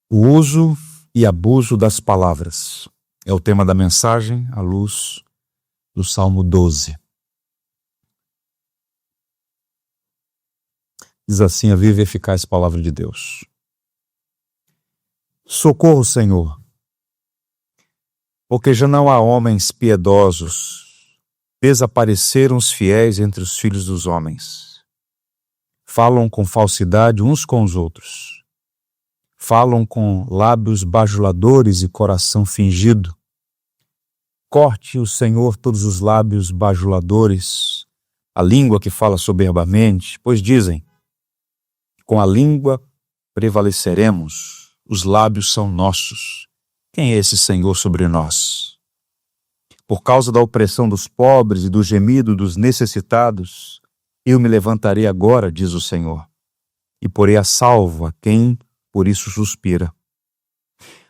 O uso e abuso das palavras é o tema da mensagem à luz do Salmo 12. Diz assim a viva e eficaz palavra de Deus. Socorro, Senhor, porque já não há homens piedosos, desapareceram os fiéis entre os filhos dos homens. Falam com falsidade uns com os outros. Falam com lábios bajuladores e coração fingido. Corte o Senhor todos os lábios bajuladores, a língua que fala soberbamente, pois dizem, com a língua prevaleceremos, os lábios são nossos. Quem é esse Senhor sobre nós? Por causa da opressão dos pobres e do gemido dos necessitados, eu me levantarei agora, diz o Senhor, e porei a salvo a quem por isso suspira.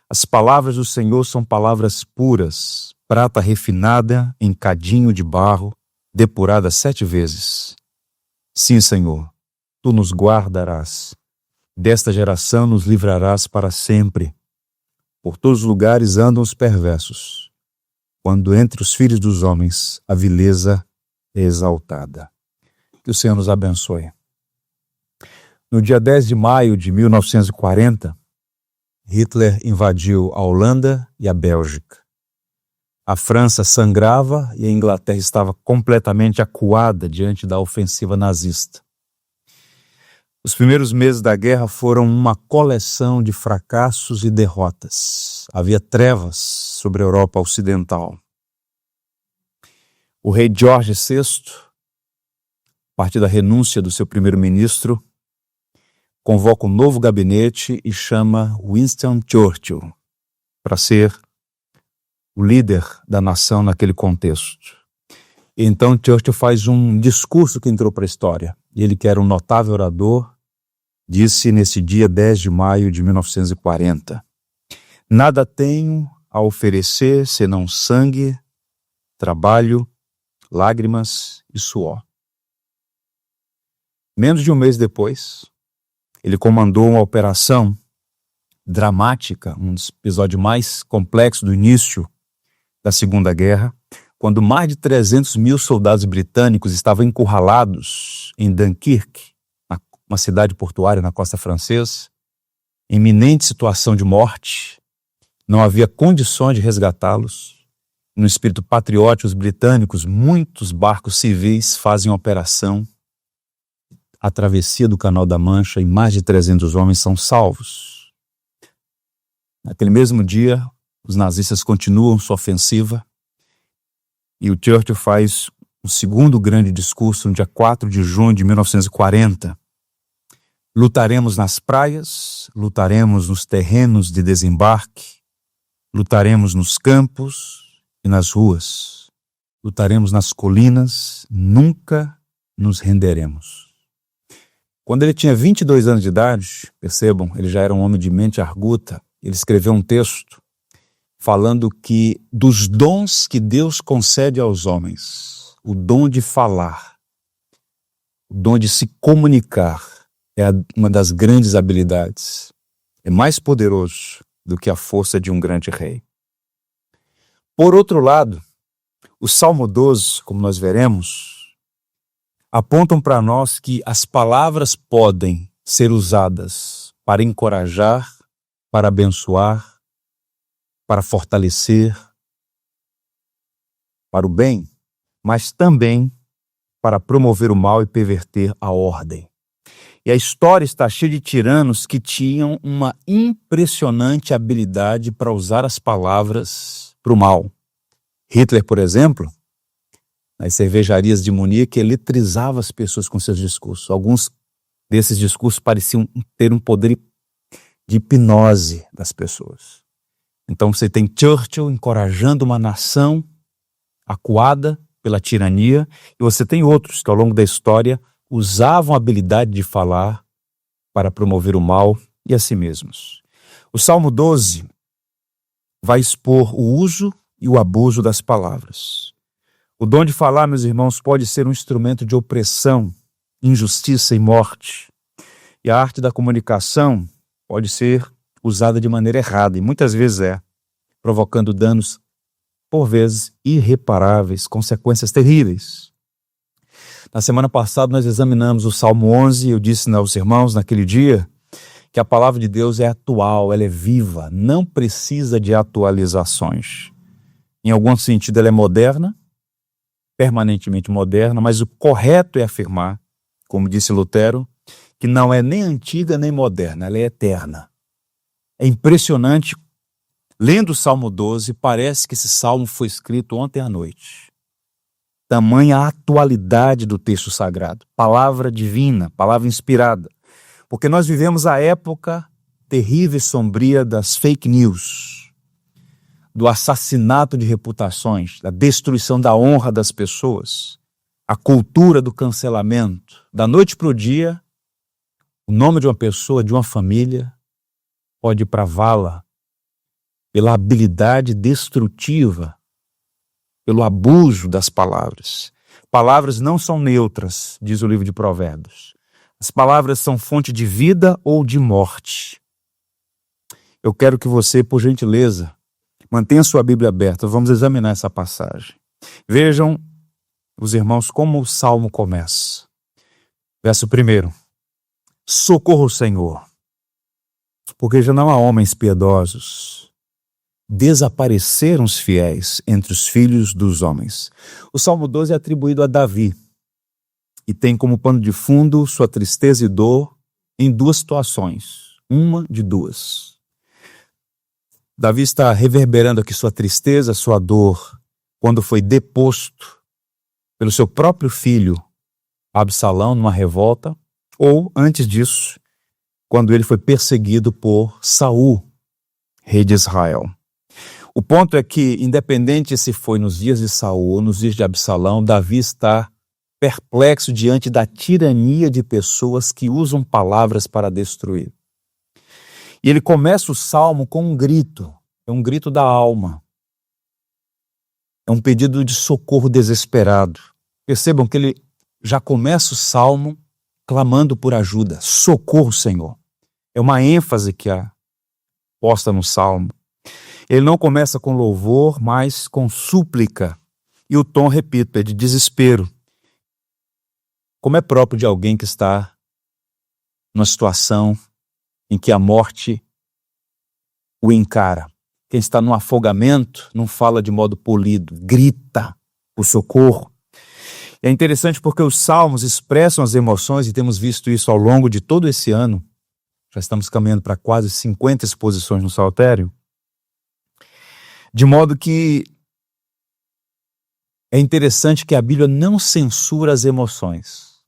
As palavras do Senhor são palavras puras, prata refinada em cadinho de barro, depurada 7 vezes. Sim, Senhor, Tu nos guardarás. Desta geração nos livrarás para sempre. Por todos os lugares andam os perversos, quando entre os filhos dos homens a vileza é exaltada. Que o Senhor nos abençoe. No dia 10 de maio de 1940, Hitler invadiu a Holanda e a Bélgica. A França sangrava e a Inglaterra estava completamente acuada diante da ofensiva nazista. Os primeiros meses da guerra foram uma coleção de fracassos e derrotas. Havia trevas sobre a Europa Ocidental. O rei George VI, a partir da renúncia do seu primeiro-ministro, convoca um novo gabinete e chama Winston Churchill para ser o líder da nação naquele contexto. Então Churchill faz um discurso que entrou para a história. Ele, que era um notável orador, disse nesse dia 10 de maio de 1940, nada tenho a oferecer senão sangue, trabalho, lágrimas e suor. Menos de um mês depois, ele comandou uma operação dramática, um dos episódios mais complexos do início da Segunda Guerra, quando mais de 300 mil soldados britânicos estavam encurralados em Dunkirk, uma cidade portuária na costa francesa, em iminente situação de morte. Não havia condições de resgatá-los. No espírito patriótico, os britânicos, muitos barcos civis fazem operação. A travessia do Canal da Mancha e mais de 300 homens são salvos. Naquele mesmo dia, os nazistas continuam sua ofensiva e o Churchill faz um segundo grande discurso no dia 4 de junho de 1940. Lutaremos nas praias, lutaremos nos terrenos de desembarque, lutaremos nos campos e nas ruas, lutaremos nas colinas, nunca nos renderemos. Quando ele tinha 22 anos de idade, percebam, ele já era um homem de mente arguta, ele escreveu um texto falando que dos dons que Deus concede aos homens, o dom de falar, o dom de se comunicar, é uma das grandes habilidades. É mais poderoso do que a força de um grande rei. Por outro lado, o Salmo 12, como nós veremos, apontam para nós que as palavras podem ser usadas para encorajar, para abençoar, para fortalecer, para o bem, mas também para promover o mal e perverter a ordem. E a história está cheia de tiranos que tinham uma impressionante habilidade para usar as palavras para o mal. Hitler, por exemplo, nas cervejarias de Munique, eletrizava as pessoas com seus discursos. Alguns desses discursos pareciam ter um poder de hipnose das pessoas. Então você tem Churchill encorajando uma nação acuada pela tirania, e você tem outros que ao longo da história usavam a habilidade de falar para promover o mal e a si mesmos. O Salmo 12 vai expor o uso e o abuso das palavras. O dom de falar, meus irmãos, pode ser um instrumento de opressão, injustiça e morte. E a arte da comunicação pode ser usada de maneira errada, e muitas vezes provocando danos, por vezes, irreparáveis, consequências terríveis. Na semana passada nós examinamos o Salmo 11, eu disse aos irmãos naquele dia que a palavra de Deus é atual, ela é viva, não precisa de atualizações. Em algum sentido ela é moderna, permanentemente moderna, mas o correto é afirmar, como disse Lutero, que não é nem antiga nem moderna, ela é eterna. É impressionante, lendo o Salmo 12, parece que esse salmo foi escrito ontem à noite. Tamanha a atualidade do texto sagrado, palavra divina, palavra inspirada. Porque nós vivemos a época terrível e sombria das fake news, do assassinato de reputações, da destruição da honra das pessoas, a cultura do cancelamento. Da noite para o dia, o nome de uma pessoa, de uma família, pode ir para a vala pela habilidade destrutiva, pelo abuso das palavras. Palavras não são neutras, diz o livro de Provérbios. As palavras são fonte de vida ou de morte. Eu quero que você, por gentileza, mantenha sua Bíblia aberta. Vamos examinar essa passagem. Vejam, os irmãos, como o Salmo começa. Verso 1. Socorro, Senhor, porque já não há homens piedosos. Desapareceram os fiéis entre os filhos dos homens. O Salmo 12 é atribuído a Davi e tem como pano de fundo sua tristeza e dor em duas situações, uma de duas. Davi está reverberando aqui sua tristeza, sua dor, quando foi deposto pelo seu próprio filho Absalão numa revolta, ou antes disso, quando ele foi perseguido por Saul, rei de Israel. O ponto é que, independente se foi nos dias de Saul ou nos dias de Absalão, Davi está perplexo diante da tirania de pessoas que usam palavras para destruir. E ele começa o salmo com um grito, é um grito da alma. É um pedido de socorro desesperado. Percebam que ele já começa o salmo clamando por ajuda. Socorro, Senhor. É uma ênfase que é posta no salmo. Ele não começa com louvor, mas com súplica. E o tom, repito, é de desespero. Como é próprio de alguém que está numa situação em que a morte o encara. Quem está no afogamento não fala de modo polido, grita por socorro. É interessante porque os salmos expressam as emoções e temos visto isso ao longo de todo esse ano. Já estamos caminhando para quase 50 exposições no Saltério. De modo que é interessante que a Bíblia não censura as emoções.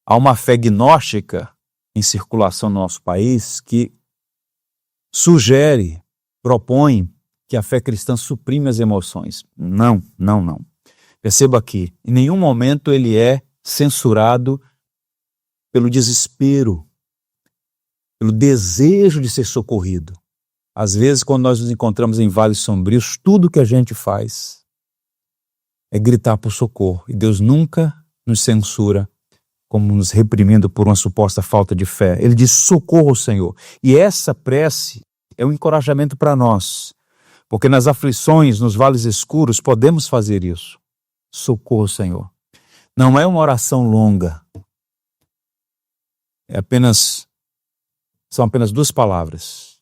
Há uma fé gnóstica em circulação no nosso país que sugere, propõe que a fé cristã suprime as emoções. Não. Perceba aqui, em nenhum momento ele é censurado pelo desespero, pelo desejo de ser socorrido. Às vezes, quando nós nos encontramos em vales sombrios, tudo que a gente faz é gritar por socorro. E Deus nunca nos censura como nos reprimindo por uma suposta falta de fé. Ele diz, socorro, Senhor. E essa prece é um encorajamento para nós, porque nas aflições, nos vales escuros, podemos fazer isso. Socorro, Senhor. Não é uma oração longa. São apenas duas palavras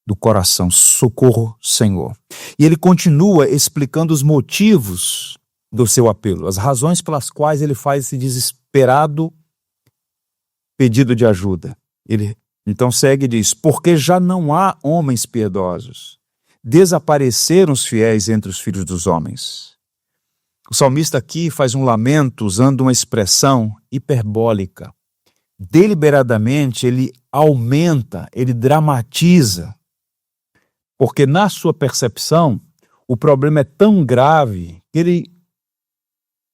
do coração, socorro, Senhor. E ele continua explicando os motivos do seu apelo, as razões pelas quais ele faz esse desesperado pedido de ajuda. Ele então segue e diz, porque já não há homens piedosos, desapareceram os fiéis entre os filhos dos homens. O salmista aqui faz um lamento usando uma expressão hiperbólica. Deliberadamente ele aumenta, ele dramatiza, porque na sua percepção o problema é tão grave que ele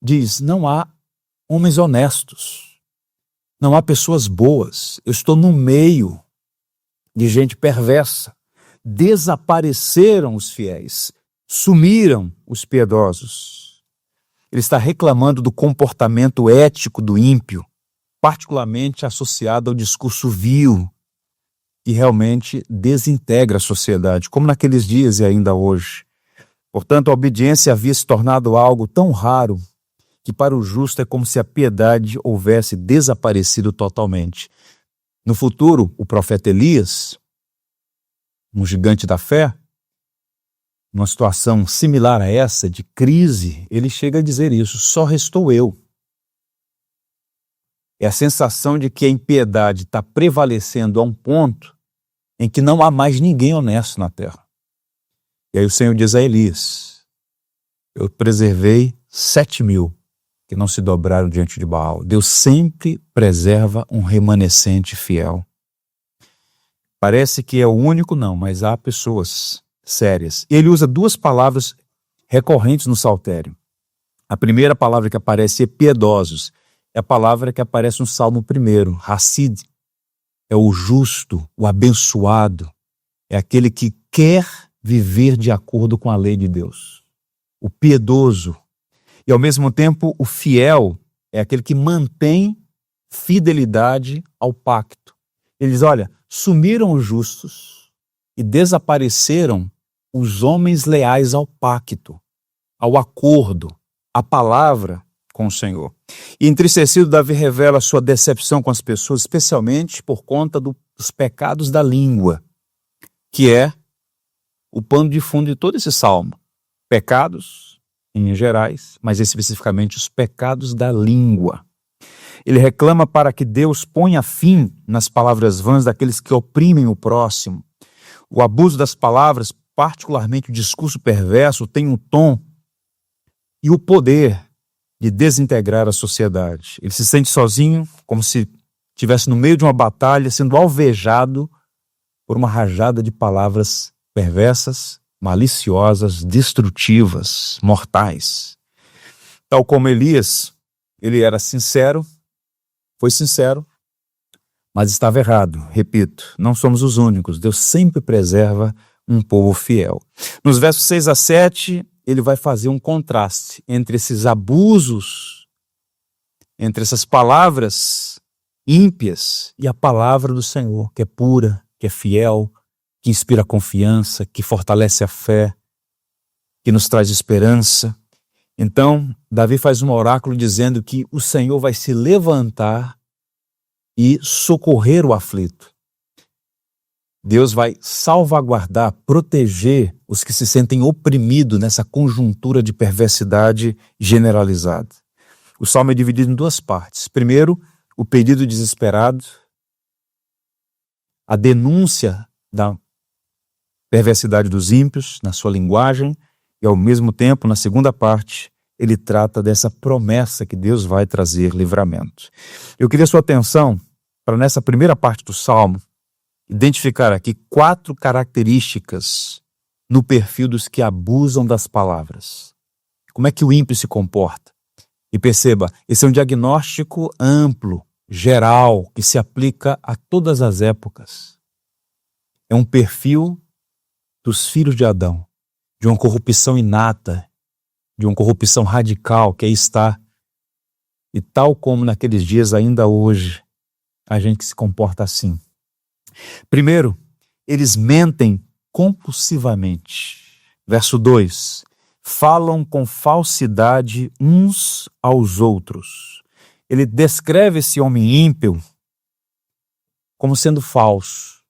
diz, não há homens honestos, não há pessoas boas, eu estou no meio de gente perversa, desapareceram os fiéis, sumiram os piedosos. Ele está reclamando do comportamento ético do ímpio, particularmente associado ao discurso vil, e realmente desintegra a sociedade, como naqueles dias e ainda hoje. Portanto, a obediência havia se tornado algo tão raro que para o justo é como se a piedade houvesse desaparecido totalmente. No futuro, o profeta Elias, um gigante da fé, numa situação similar a essa, de crise, ele chega a dizer isso: só restou eu. É a sensação de que a impiedade está prevalecendo a um ponto em que não há mais ninguém honesto na terra. E aí o Senhor diz a Elias: eu preservei 7.000 que não se dobraram diante de Baal. Deus sempre preserva um remanescente fiel. Parece que é o único, não, mas há pessoas sérias. Ele usa duas palavras recorrentes no Saltério. A primeira palavra que aparece é piedosos. É a palavra que aparece no Salmo 1, Hassid. É o justo, o abençoado. É aquele que quer viver de acordo com a lei de Deus. O piedoso. E ao mesmo tempo, o fiel é aquele que mantém fidelidade ao pacto. Ele diz: olha, sumiram os justos e desapareceram os homens leais ao pacto, ao acordo, à palavra com o Senhor. E entristecido, Davi revela sua decepção com as pessoas, especialmente por conta dos pecados da língua, que é o pano de fundo de todo esse salmo. Pecados em gerais, mas especificamente os pecados da língua. Ele reclama para que Deus ponha fim nas palavras vãs daqueles que oprimem o próximo. O abuso das palavras, particularmente o discurso perverso, tem um tom e o poder de desintegrar a sociedade. Ele se sente sozinho, como se estivesse no meio de uma batalha, sendo alvejado por uma rajada de palavras perversas, maliciosas, destrutivas, mortais. Tal como Elias, ele era sincero, foi sincero, mas estava errado. Repito, não somos os únicos. Deus sempre preserva um povo fiel. Nos versos 6 a 7, ele vai fazer um contraste entre esses abusos, entre essas palavras ímpias e a palavra do Senhor, que é pura, que é fiel, que inspira confiança, que fortalece a fé, que nos traz esperança. Então, Davi faz um oráculo dizendo que o Senhor vai se levantar e socorrer o aflito. Deus vai salvaguardar, proteger os que se sentem oprimidos nessa conjuntura de perversidade generalizada. O salmo é dividido em duas partes. Primeiro, o pedido desesperado, a denúncia da perversidade dos ímpios na sua linguagem, e ao mesmo tempo, na segunda parte, ele trata dessa promessa que Deus vai trazer livramento. Eu queria sua atenção para, nessa primeira parte do Salmo, identificar aqui 4 características no perfil dos que abusam das palavras. Como é que o ímpio se comporta? E perceba, esse é um diagnóstico amplo, geral, que se aplica a todas as épocas. É um perfil dos filhos de Adão, de uma corrupção inata, de uma corrupção radical que aí está. E tal como naqueles dias, ainda hoje, a gente se comporta assim. Primeiro, eles mentem compulsivamente. Verso 2, falam com falsidade uns aos outros. Ele descreve esse homem ímpio como sendo falso,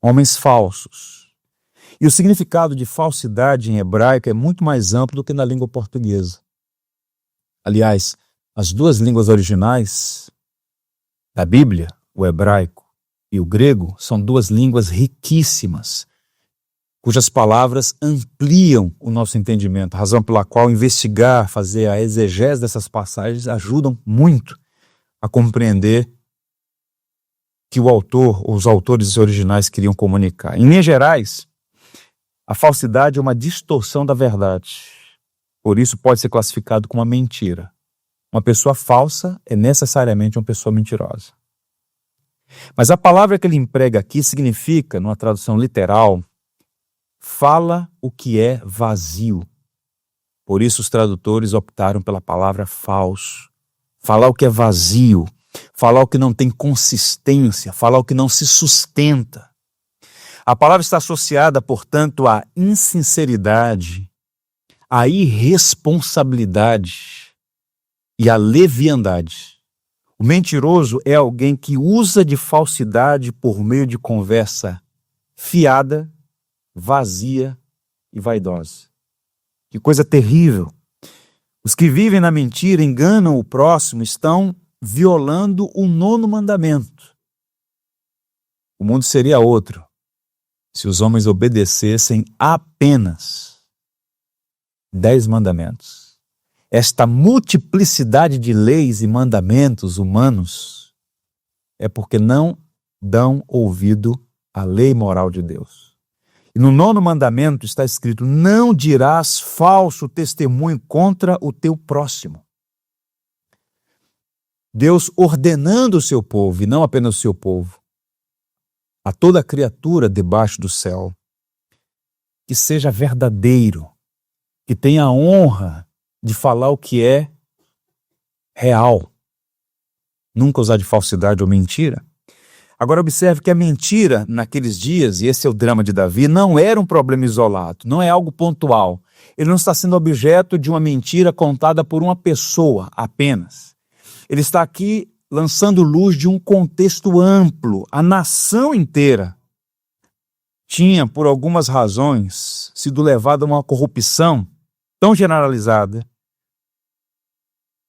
homens falsos. E o significado de falsidade em hebraico é muito mais amplo do que na língua portuguesa. Aliás, as duas línguas originais da Bíblia, o hebraico e o grego, são duas línguas riquíssimas, cujas palavras ampliam o nosso entendimento, razão pela qual investigar, fazer a exegese dessas passagens ajudam muito a compreender que o autor, ou os autores originais queriam comunicar. Em linhas gerais, a falsidade é uma distorção da verdade. Por isso pode ser classificado como uma mentira. Uma pessoa falsa é necessariamente uma pessoa mentirosa. Mas a palavra que ele emprega aqui significa, numa tradução literal, fala o que é vazio. Por isso os tradutores optaram pela palavra falso. Falar o que é vazio. falar o que não tem consistência, falar o que não se sustenta. A palavra está associada, portanto, à insinceridade, à irresponsabilidade e à leviandade. O mentiroso é alguém que usa de falsidade por meio de conversa fiada, vazia e vaidosa. Que coisa terrível! Os que vivem na mentira, enganam o próximo, estão violando o 9º mandamento. O mundo seria outro se os homens obedecessem apenas 10 mandamentos. Esta multiplicidade de leis e mandamentos humanos é porque não dão ouvido à lei moral de Deus. E no 9º mandamento está escrito: não dirás falso testemunho contra o teu próximo. Deus ordenando o seu povo, e não apenas o seu povo, a toda criatura debaixo do céu, que seja verdadeiro, que tenha a honra de falar o que é real, nunca usar de falsidade ou mentira. Agora observe que a mentira naqueles dias, e esse é o drama de Davi, não era um problema isolado, não é algo pontual. Ele não está sendo objeto de uma mentira contada por uma pessoa apenas. Ele está aqui lançando luz de um contexto amplo. A nação inteira tinha, por algumas razões, sido levada a uma corrupção tão generalizada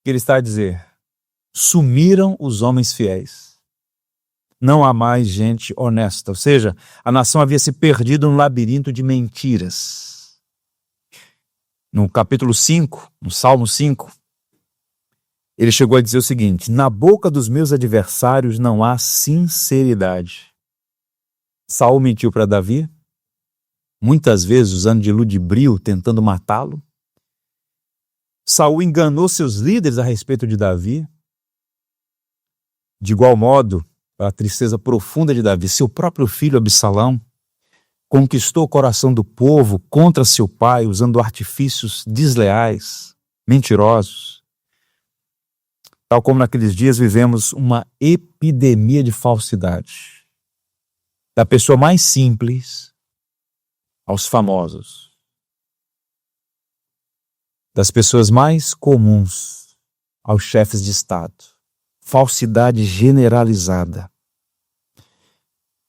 que ele está a dizer: sumiram os homens fiéis. Não há mais gente honesta. Ou seja, a nação havia se perdido no labirinto de mentiras. No capítulo 5, no Salmo 5, ele chegou a dizer o seguinte: na boca dos meus adversários não há sinceridade. Saul mentiu para Davi, muitas vezes usando de ludibrio, tentando matá-lo. Saul enganou seus líderes a respeito de Davi. De igual modo, para a tristeza profunda de Davi, seu próprio filho Absalão conquistou o coração do povo contra seu pai, usando artifícios desleais, mentirosos. Tal como naqueles dias vivemos uma epidemia de falsidade. Da pessoa mais simples aos famosos. Das pessoas mais comuns aos chefes de Estado. Falsidade generalizada.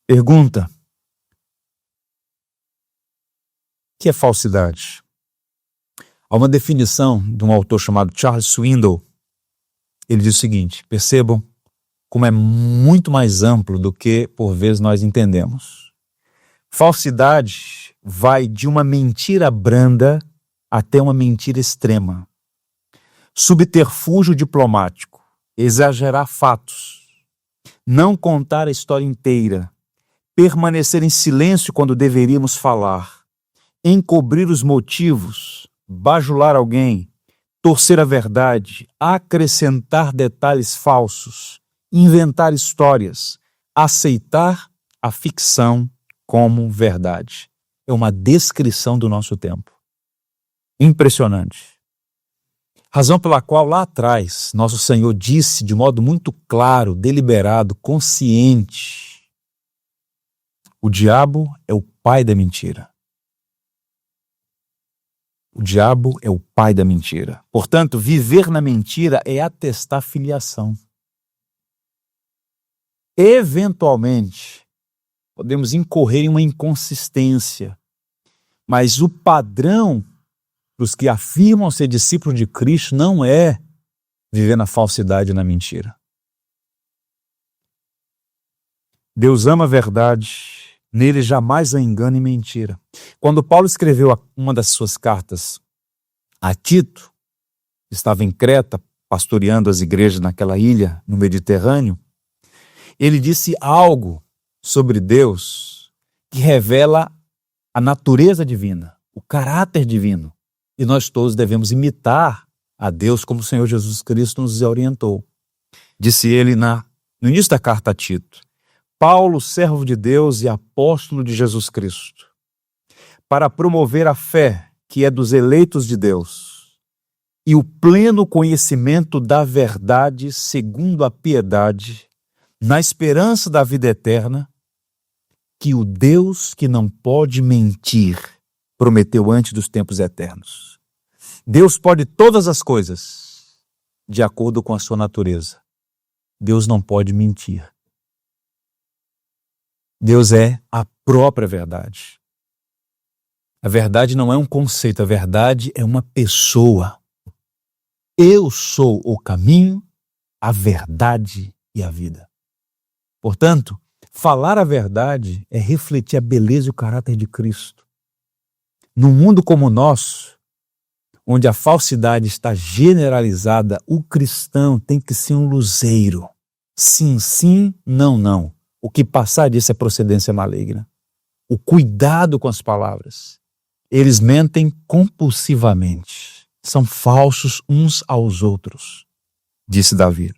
Pergunta: o que é falsidade? Há uma definição de um autor chamado Charles Swindoll. Ele diz o seguinte: percebam como é muito mais amplo do que por vezes nós entendemos. Falsidade vai de uma mentira branda até uma mentira extrema. Subterfúgio diplomático, exagerar fatos, não contar a história inteira, permanecer em silêncio quando deveríamos falar, encobrir os motivos, bajular alguém, torcer a verdade, acrescentar detalhes falsos, inventar histórias, aceitar a ficção como verdade. É uma descrição do nosso tempo. Impressionante. Razão pela qual lá atrás nosso Senhor disse de modo muito claro, deliberado, consciente: o diabo é o pai da mentira. O diabo é o pai da mentira. Portanto, viver na mentira é atestar filiação. Eventualmente, podemos incorrer em uma inconsistência, mas o padrão para os que afirmam ser discípulos de Cristo não é viver na falsidade e na mentira. Deus ama a verdade, nele jamais há engano e mentira. Quando Paulo escreveu uma das suas cartas a Tito, que estava em Creta, pastoreando as igrejas naquela ilha no Mediterrâneo, ele disse algo sobre Deus que revela a natureza divina, o caráter divino. E nós todos devemos imitar a Deus como o Senhor Jesus Cristo nos orientou. Disse ele no início da carta a Tito: Paulo, servo de Deus e apóstolo de Jesus Cristo, para promover a fé que é dos eleitos de Deus e o pleno conhecimento da verdade segundo a piedade, na esperança da vida eterna, que o Deus que não pode mentir prometeu antes dos tempos eternos. Deus pode todas as coisas de acordo com a sua natureza. Deus não pode mentir. Deus é a própria verdade. A verdade não é um conceito, a verdade é uma pessoa. Eu sou o caminho, a verdade e a vida. Portanto, falar a verdade é refletir a beleza e o caráter de Cristo. Num mundo como o nosso, onde a falsidade está generalizada, o cristão tem que ser um luzeiro. Sim, sim, não, não. O que passar disso é procedência maligna. O cuidado com as palavras. Eles mentem compulsivamente. São falsos uns aos outros, disse Davi.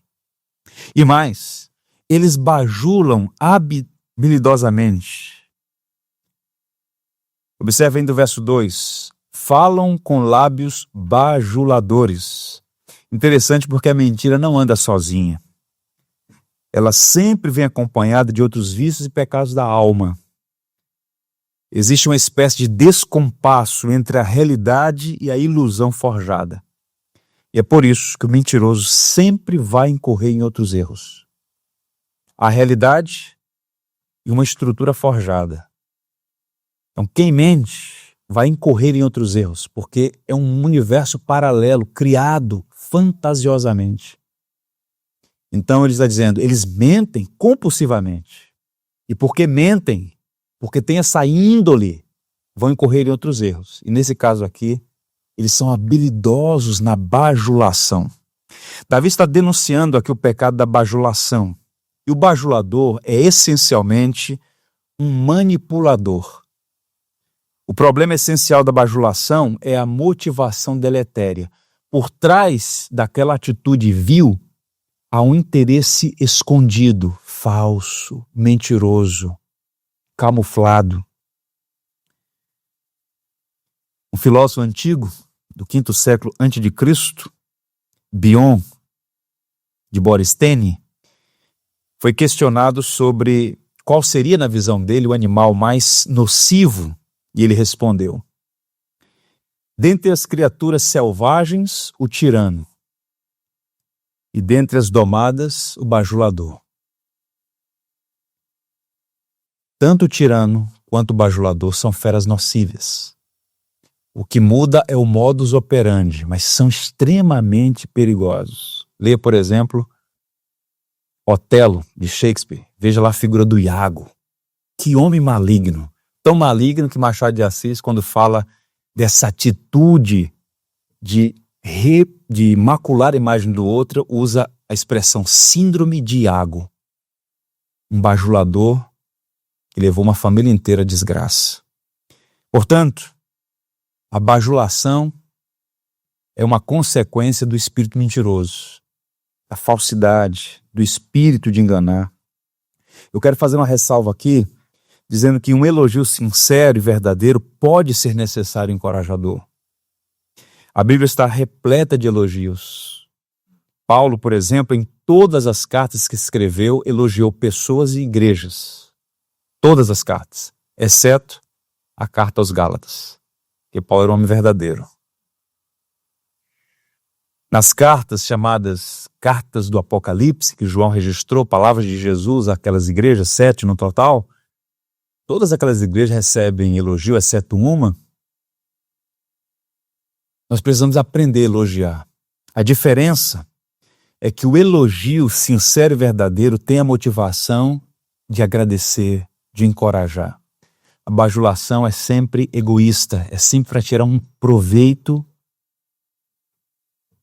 E mais, eles bajulam habilidosamente. Observem do verso 2. Falam com lábios bajuladores. Interessante porque a mentira não anda sozinha. Ela sempre vem acompanhada de outros vícios e pecados da alma. Existe uma espécie de descompasso entre a realidade e a ilusão forjada. E é por isso que o mentiroso sempre vai incorrer em outros erros. A realidade e uma estrutura forjada. Então, quem mente vai incorrer em outros erros, porque é um universo paralelo, criado fantasiosamente. Então, ele está dizendo, eles mentem compulsivamente. E porque mentem, porque tem essa índole, vão incorrer em outros erros. E nesse caso aqui, eles são habilidosos na bajulação. Davi está denunciando aqui o pecado da bajulação. E o bajulador é essencialmente um manipulador. O problema essencial da bajulação é a motivação deletéria. Por trás daquela atitude vil, há um interesse escondido, falso, mentiroso, camuflado. Um filósofo antigo, do 5º século a.C., Bion de Boristene, foi questionado sobre qual seria, na visão dele, o animal mais nocivo, e ele respondeu: dentre as criaturas selvagens, o tirano, e dentre as domadas, o bajulador. Tanto o tirano quanto o bajulador são feras nocivas. O que muda é o modus operandi, mas são extremamente perigosos. Leia, por exemplo, Otelo, de Shakespeare. Veja lá a figura do Iago. Que homem maligno. Tão maligno que Machado de Assis, quando fala dessa atitude de macular a imagem do outro, usa a expressão síndrome de Iago. Um bajulador que levou uma família inteira à desgraça. Portanto, a bajulação é uma consequência do espírito mentiroso, da falsidade, do espírito de enganar. Eu quero fazer uma ressalva aqui, dizendo que um elogio sincero e verdadeiro pode ser necessário e encorajador. A Bíblia está repleta de elogios. Paulo, por exemplo, em todas as cartas que escreveu, elogiou pessoas e igrejas. Todas as cartas, exceto a carta aos Gálatas, que Paulo era um homem verdadeiro. Nas cartas chamadas Cartas do Apocalipse, que João registrou, palavras de Jesus àquelas igrejas, 7 no total, todas aquelas igrejas recebem elogio, exceto uma. Nós precisamos aprender a elogiar. A diferença é que o elogio sincero e verdadeiro tem a motivação de agradecer, de encorajar. A bajulação é sempre egoísta, é sempre para tirar um proveito,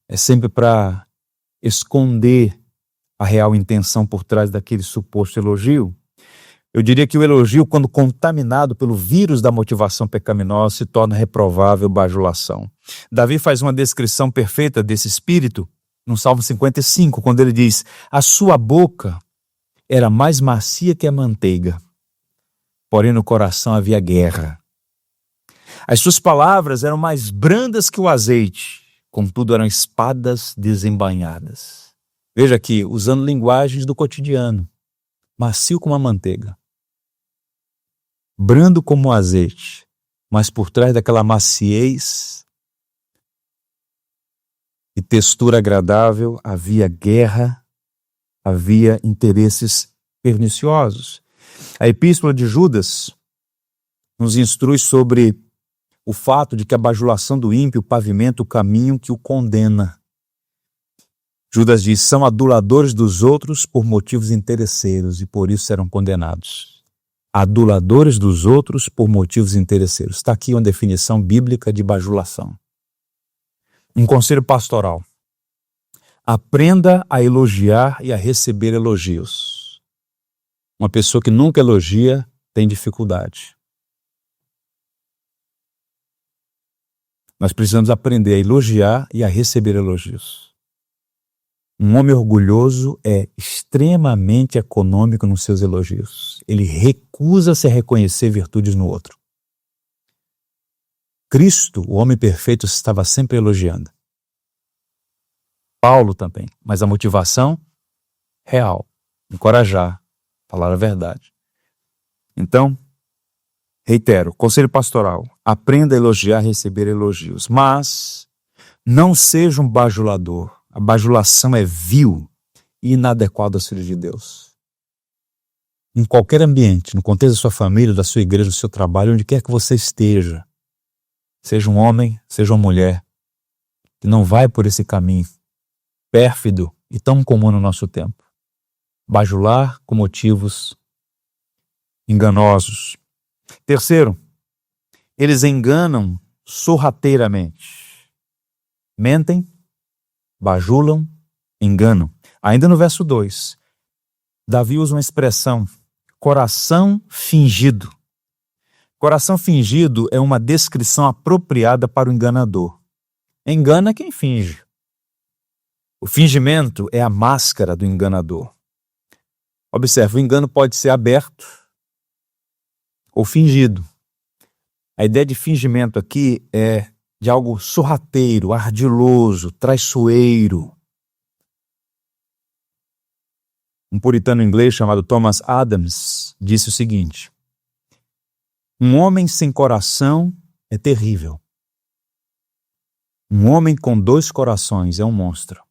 é sempre para esconder a real intenção por trás daquele suposto elogio. Eu diria que o elogio, quando contaminado pelo vírus da motivação pecaminosa, se torna reprovável bajulação. Davi faz uma descrição perfeita desse espírito no Salmo 55, quando ele diz: a sua boca era mais macia que a manteiga, porém no coração havia guerra. As suas palavras eram mais brandas que o azeite, contudo eram espadas desembainhadas. Veja aqui, usando linguagens do cotidiano, macio como a manteiga, brando como o azeite, mas por trás daquela maciez e textura agradável havia guerra, havia interesses perniciosos. A epístola de Judas nos instrui sobre o fato de que a bajulação do ímpio pavimenta o caminho que o condena. Judas diz: são aduladores dos outros por motivos interesseiros e por isso serão condenados. Aduladores dos outros por motivos interesseiros. Está aqui uma definição bíblica de bajulação. Um conselho pastoral: aprenda a elogiar e a receber elogios. Uma pessoa que nunca elogia tem dificuldade. Nós precisamos aprender a elogiar e a receber elogios. Um homem orgulhoso é extremamente econômico nos seus elogios. Ele recusa-se a reconhecer virtudes no outro. Cristo, o homem perfeito, estava sempre elogiando. Paulo também, mas a motivação real, encorajar, falar a verdade. Então, reitero, conselho pastoral: aprenda a elogiar e receber elogios, mas não seja um bajulador. A bajulação é vil e inadequada aos filhos de Deus. Em qualquer ambiente, no contexto da sua família, da sua igreja, do seu trabalho, onde quer que você esteja, seja um homem, seja uma mulher, que não vai por esse caminho pérfido e tão comum no nosso tempo. Bajular com motivos enganosos. Terceiro, eles enganam sorrateiramente. Mentem, bajulam, enganam. Ainda no verso 2, Davi usa uma expressão: coração fingido. Coração fingido é uma descrição apropriada para o enganador. Engana quem finge. O fingimento é a máscara do enganador. Observe, o engano pode ser aberto ou fingido. A ideia de fingimento aqui é de algo sorrateiro, ardiloso, traiçoeiro. Um puritano inglês chamado Thomas Adams disse o seguinte: um homem sem coração é terrível. Um homem com dois corações é um monstro.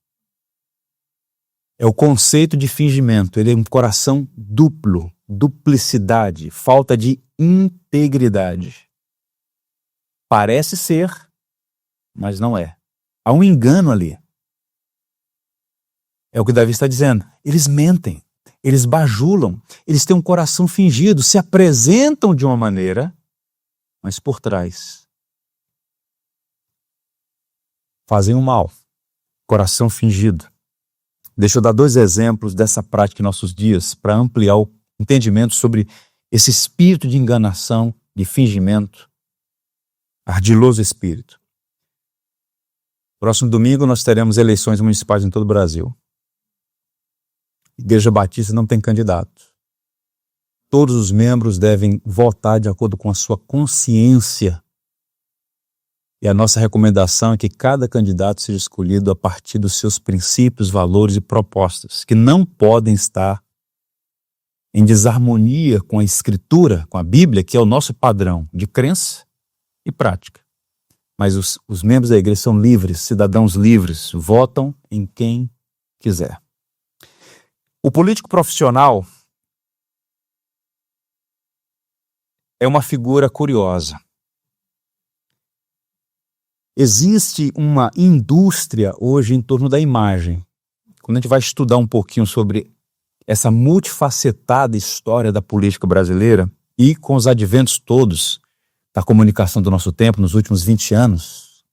É o conceito de fingimento. Ele é um coração duplo, duplicidade, falta de integridade. Parece ser, mas não é. Há um engano ali. É o que Davi está dizendo. Eles mentem, eles bajulam, eles têm um coração fingido, se apresentam de uma maneira, mas por trás fazem o mal. Coração fingido. Deixa eu dar 2 exemplos dessa prática em nossos dias para ampliar o entendimento sobre esse espírito de enganação, de fingimento, ardiloso espírito. Próximo domingo nós teremos eleições municipais em todo o Brasil. Igreja Batista não tem candidato. Todos os membros devem votar de acordo com a sua consciência. E a nossa recomendação é que cada candidato seja escolhido a partir dos seus princípios, valores e propostas, que não podem estar em desarmonia com a Escritura, com a Bíblia, que é o nosso padrão de crença e prática. Mas os membros da igreja são livres, cidadãos livres, votam em quem quiser. O político profissional é uma figura curiosa. Existe uma indústria hoje em torno da imagem. Quando a gente vai estudar um pouquinho sobre essa multifacetada história da política brasileira e com os adventos todos da comunicação do nosso tempo, nos últimos 20 anos,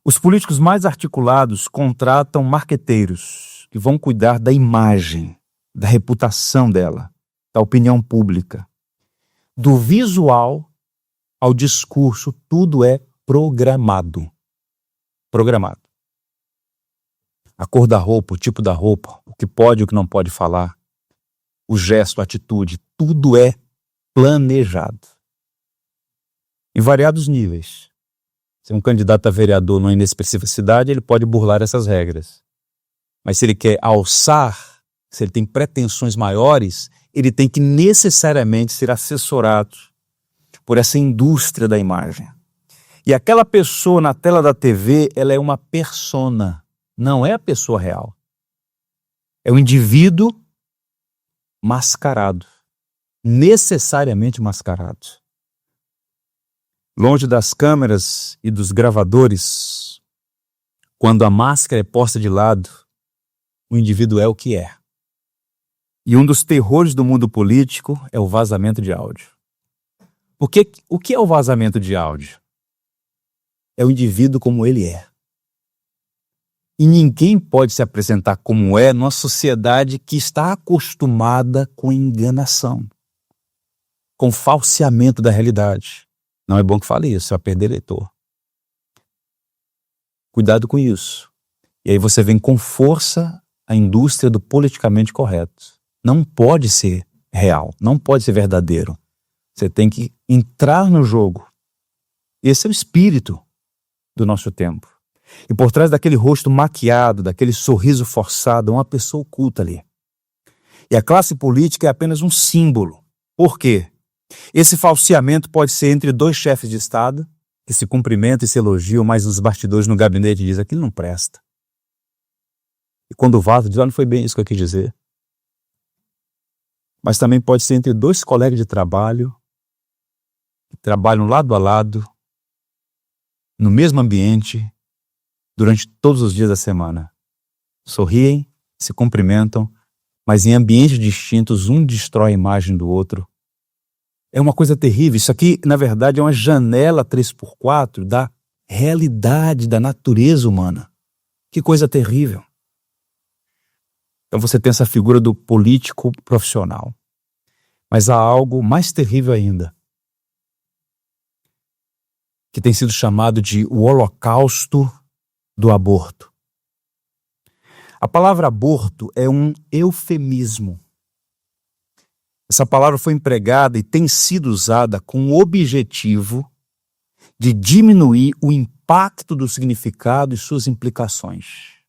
os políticos mais articulados contratam marqueteiros que vão cuidar da imagem, da reputação dela, da opinião pública, do visual ao discurso. Tudo é programado. Programado. A cor da roupa, o tipo da roupa, o que pode e o que não pode falar, o gesto, a atitude, tudo é planejado. Em variados níveis. Se um candidato a vereador numa inexpressiva cidade, ele pode burlar essas regras. Mas se ele quer alçar, se ele tem pretensões maiores, ele tem que necessariamente ser assessorado por essa indústria da imagem. E aquela pessoa na tela da TV, ela é uma persona, não é a pessoa real. É um indivíduo mascarado, necessariamente mascarado. Longe das câmeras e dos gravadores, quando a máscara é posta de lado, o indivíduo é o que é. E um dos terrores do mundo político é o vazamento de áudio. Porque o que é o vazamento de áudio? É o indivíduo como ele é. E ninguém pode se apresentar como é numa sociedade que está acostumada com enganação, com falseamento da realidade. Não é bom que fale isso, vai perder eleitor. Cuidado com isso. E aí você vem com força a indústria do politicamente correto. Não pode ser real, não pode ser verdadeiro. Você tem que entrar no jogo. Esse é o espírito do nosso tempo. E por trás daquele rosto maquiado, daquele sorriso forçado, uma pessoa oculta ali. E a classe política é apenas um símbolo. Por quê? Esse falseamento pode ser entre dois chefes de Estado que se cumprimentam e se elogiam, mas nos bastidores no gabinete dizem aquilo não presta. E quando vaza, diz, não foi bem isso que eu quis dizer. Mas também pode ser entre dois colegas de trabalho que trabalham lado a lado, no mesmo ambiente, durante todos os dias da semana. Sorriem, se cumprimentam, mas em ambientes distintos, um destrói a imagem do outro. É uma coisa terrível. Isso aqui, na verdade, é uma janela 3x4 da realidade da natureza humana. Que coisa terrível. Então você tem essa figura do político profissional. Mas há algo mais terrível ainda, que tem sido chamado de o holocausto do aborto. A palavra aborto é um eufemismo. Essa palavra foi empregada e tem sido usada com o objetivo de diminuir o impacto do significado e suas implicações.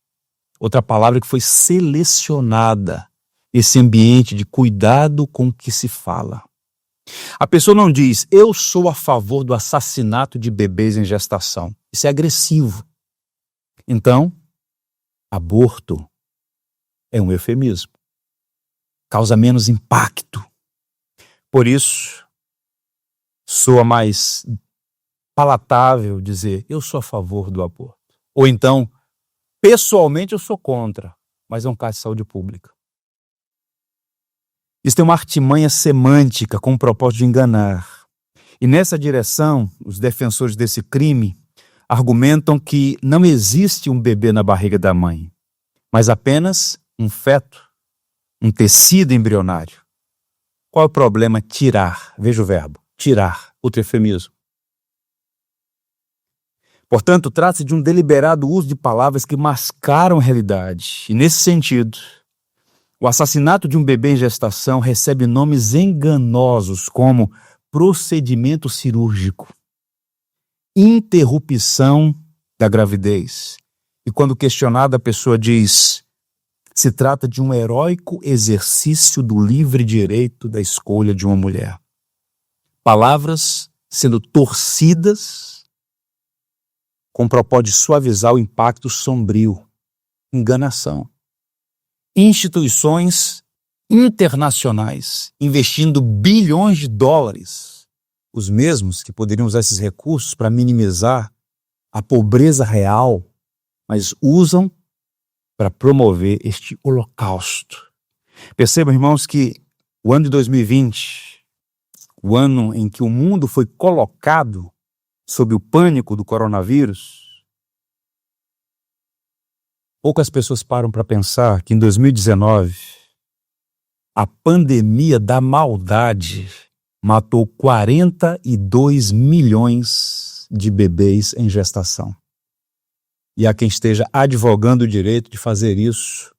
Outra palavra que foi selecionada, esse ambiente de cuidado com o que se fala. A pessoa não diz, eu sou a favor do assassinato de bebês em gestação. Isso é agressivo. Então, aborto é um eufemismo. Causa menos impacto. Por isso, soa mais palatável dizer, eu sou a favor do aborto. Ou então, pessoalmente eu sou contra, mas é um caso de saúde pública. Isso tem uma artimanha semântica com o propósito de enganar. E nessa direção, os defensores desse crime argumentam que não existe um bebê na barriga da mãe, mas apenas um feto, um tecido embrionário. Qual é o problema? Tirar. Veja o verbo. Tirar. Outro eufemismo. Portanto, trata-se de um deliberado uso de palavras que mascaram a realidade. E nesse sentido, o assassinato de um bebê em gestação recebe nomes enganosos como procedimento cirúrgico, interrupção da gravidez. E quando questionada, a pessoa diz, se trata de um heróico exercício do livre direito da escolha de uma mulher. Palavras sendo torcidas com o propósito de suavizar o impacto sombrio. Enganação. Instituições internacionais investindo bilhões de dólares, os mesmos que poderiam usar esses recursos para minimizar a pobreza real, mas usam para promover este holocausto. Percebam, irmãos, que o ano de 2020, o ano em que o mundo foi colocado sob o pânico do coronavírus, poucas pessoas param para pensar que em 2019, a pandemia da maldade matou 42 milhões de bebês em gestação. E há quem esteja advogando o direito de fazer isso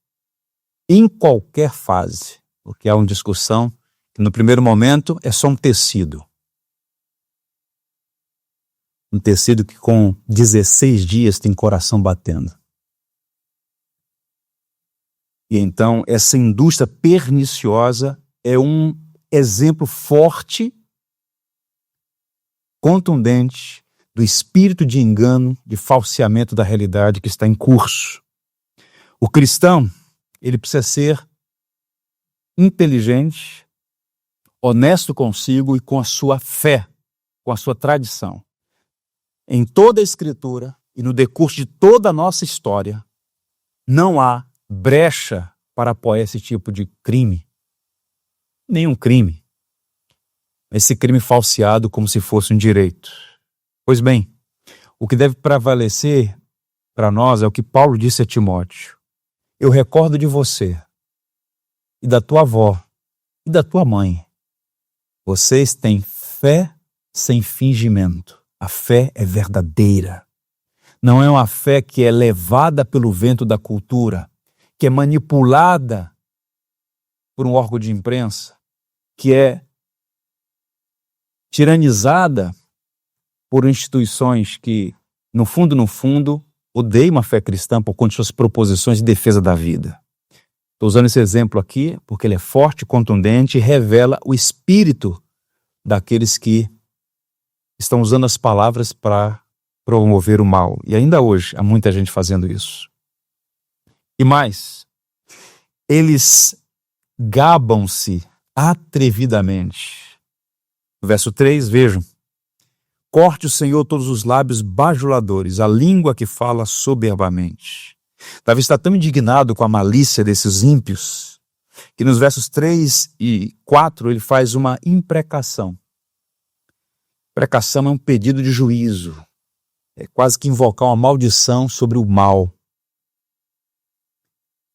em qualquer fase, porque há uma discussão que no primeiro momento é só um tecido. Um tecido que com 16 dias tem coração batendo. E então essa indústria perniciosa é um exemplo forte, contundente, do espírito de engano, de falseamento da realidade que está em curso. O cristão, ele precisa ser inteligente, honesto consigo e com a sua fé, com a sua tradição. Em toda a Escritura e no decurso de toda a nossa história, não há brecha para apoiar esse tipo de crime. Nenhum crime. Esse crime falseado como se fosse um direito. Pois bem, o que deve prevalecer para nós é o que Paulo disse a Timóteo. Eu recordo de você e da tua avó e da tua mãe. Vocês têm fé sem fingimento. A fé é verdadeira. Não é uma fé que é levada pelo vento da cultura, que é manipulada por um órgão de imprensa, que é tiranizada por instituições que, no fundo, odeiam a fé cristã por conta de suas proposições de defesa da vida. Estou usando esse exemplo aqui porque ele é forte, contundente e revela o espírito daqueles que estão usando as palavras para promover o mal. E ainda hoje há muita gente fazendo isso. E mais, eles gabam-se atrevidamente. No verso 3, vejam. Corte o Senhor todos os lábios bajuladores, a língua que fala soberbamente. Davi está tão indignado com a malícia desses ímpios, que nos versos 3 e 4 ele faz uma imprecação. Imprecação é um pedido de juízo. É quase que invocar uma maldição sobre o mal.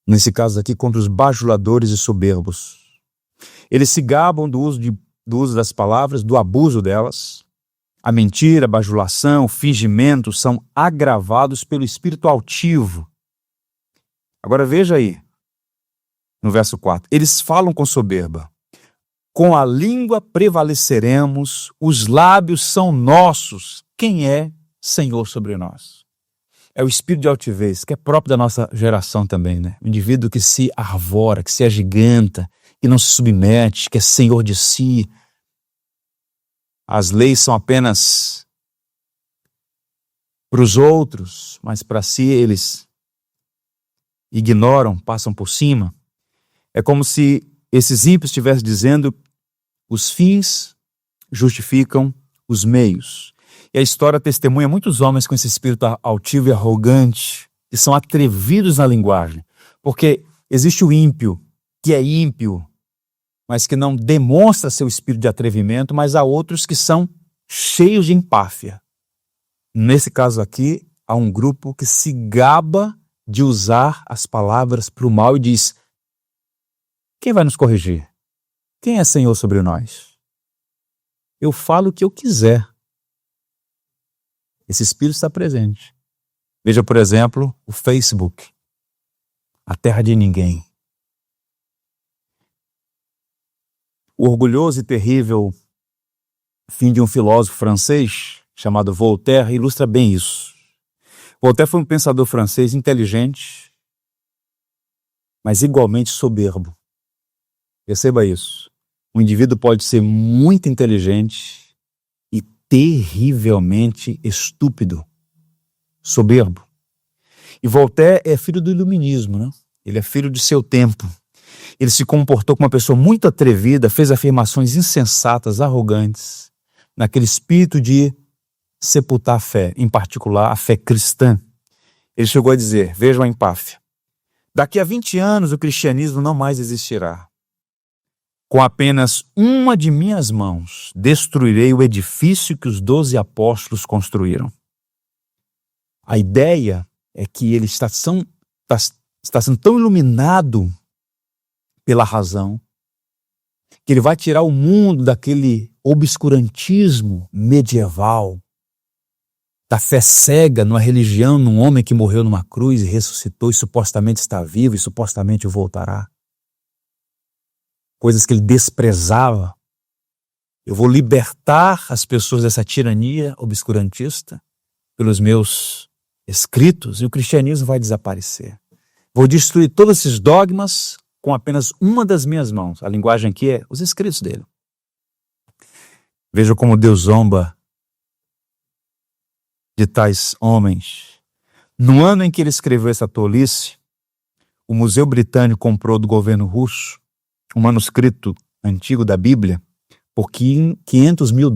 Nesse caso aqui, contra os bajuladores e soberbos. Eles se gabam do uso das palavras, do abuso delas. A mentira, a bajulação, o fingimento são agravados pelo espírito altivo. Agora veja aí, no verso 4. Eles falam com soberba. Com a língua prevaleceremos, os lábios são nossos. Quem é Senhor sobre nós? É o espírito de altivez, que é próprio da nossa geração também, né? O indivíduo que se arvora, que se agiganta, que não se submete, que é senhor de si. As leis são apenas para os outros, mas para si eles ignoram, passam por cima. É como se esses ímpios estivessem dizendo: os fins justificam os meios. E a história testemunha muitos homens com esse espírito altivo e arrogante, que são atrevidos na linguagem. Porque existe o ímpio, que é ímpio, mas que não demonstra seu espírito de atrevimento, mas há outros que são cheios de empáfia. Nesse caso aqui, há um grupo que se gaba de usar as palavras para o mal e diz: quem vai nos corrigir? Quem é Senhor sobre nós? Eu falo o que eu quiser. Esse espírito está presente. Veja, por exemplo, o Facebook, a terra de ninguém. O orgulhoso e terrível fim de um filósofo francês chamado Voltaire ilustra bem isso. Voltaire foi um pensador francês inteligente, mas igualmente soberbo. Perceba isso. Um indivíduo pode ser muito inteligente e terrivelmente estúpido, soberbo. E Voltaire é filho do iluminismo, né? Ele é filho de seu tempo. Ele se comportou como uma pessoa muito atrevida, fez afirmações insensatas, arrogantes, naquele espírito de sepultar a fé, em particular a fé cristã. Ele chegou a dizer, vejam a empáfia: daqui a 20 anos o cristianismo não mais existirá. Com apenas uma de minhas mãos destruirei o edifício que os 12 apóstolos construíram. A ideia é que ele está sendo tão iluminado pela razão, que ele vai tirar o mundo daquele obscurantismo medieval, da fé cega numa religião, num homem que morreu numa cruz e ressuscitou e supostamente está vivo e supostamente voltará. Coisas que ele desprezava. Eu vou libertar as pessoas dessa tirania obscurantista pelos meus escritos e o cristianismo vai desaparecer. Vou destruir todos esses dogmas com apenas uma das minhas mãos. A linguagem aqui é os escritos dele. Veja como Deus zomba de tais homens. No ano em que ele escreveu essa tolice, o Museu Britânico comprou do governo russo um manuscrito antigo da Bíblia por $500 mil.